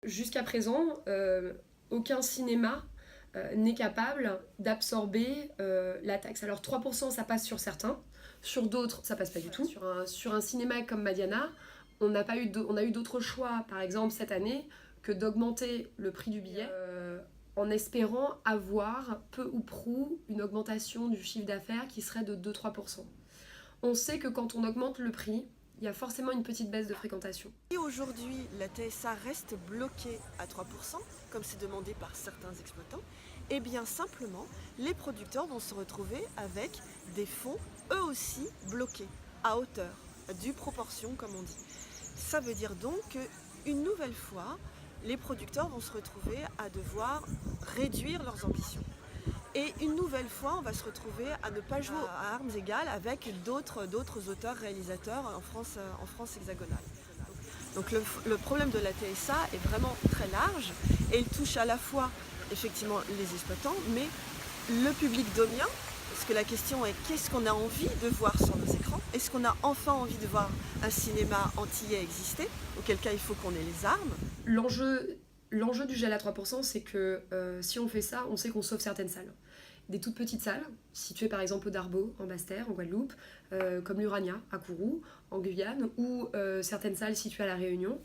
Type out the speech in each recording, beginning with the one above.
jusqu'à présent, aucun cinéma n'est capable d'absorber la taxe. Alors 3% ça passe sur certains, sur d'autres ça passe pas du tout. Sur un cinéma comme Madiana, on a eu d'autres choix, par exemple cette année, que d'augmenter le prix du billet en espérant avoir peu ou prou une augmentation du chiffre d'affaires qui serait de 2-3%. On sait que quand on augmente le prix, il y a forcément une petite baisse de fréquentation. Si aujourd'hui la TSA reste bloquée à 3%, comme c'est demandé par certains exploitants, eh bien simplement les producteurs vont se retrouver avec des fonds eux aussi bloqués à hauteur, à due proportion comme on dit. Ça veut dire donc qu'une nouvelle fois, les producteurs vont se retrouver à devoir réduire leurs ambitions. Et une nouvelle fois, on va se retrouver à ne pas jouer à armes égales avec d'autres auteurs, réalisateurs en France hexagonale. Donc le problème de la TSA est vraiment très large et il touche à la fois effectivement les exploitants, mais le public domien, parce que la question est qu'est-ce qu'on a envie de voir sur nos écrans? Est-ce qu'on a enfin envie de voir un cinéma antillais exister? Auquel cas il faut qu'on ait les armes. L'enjeu du gel à 3%, c'est que si on fait ça, on sait qu'on sauve certaines salles. Des toutes petites salles, situées par exemple au Darbo, en Basse-Terre, en Guadeloupe, comme l'Urania, à Kourou, en Guyane, ou certaines salles situées à La Réunion.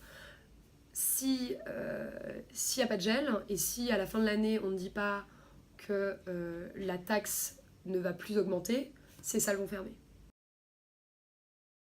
S'il n'y a pas de gel, et si à la fin de l'année, on ne dit pas que la taxe ne va plus augmenter, ces salles vont fermer.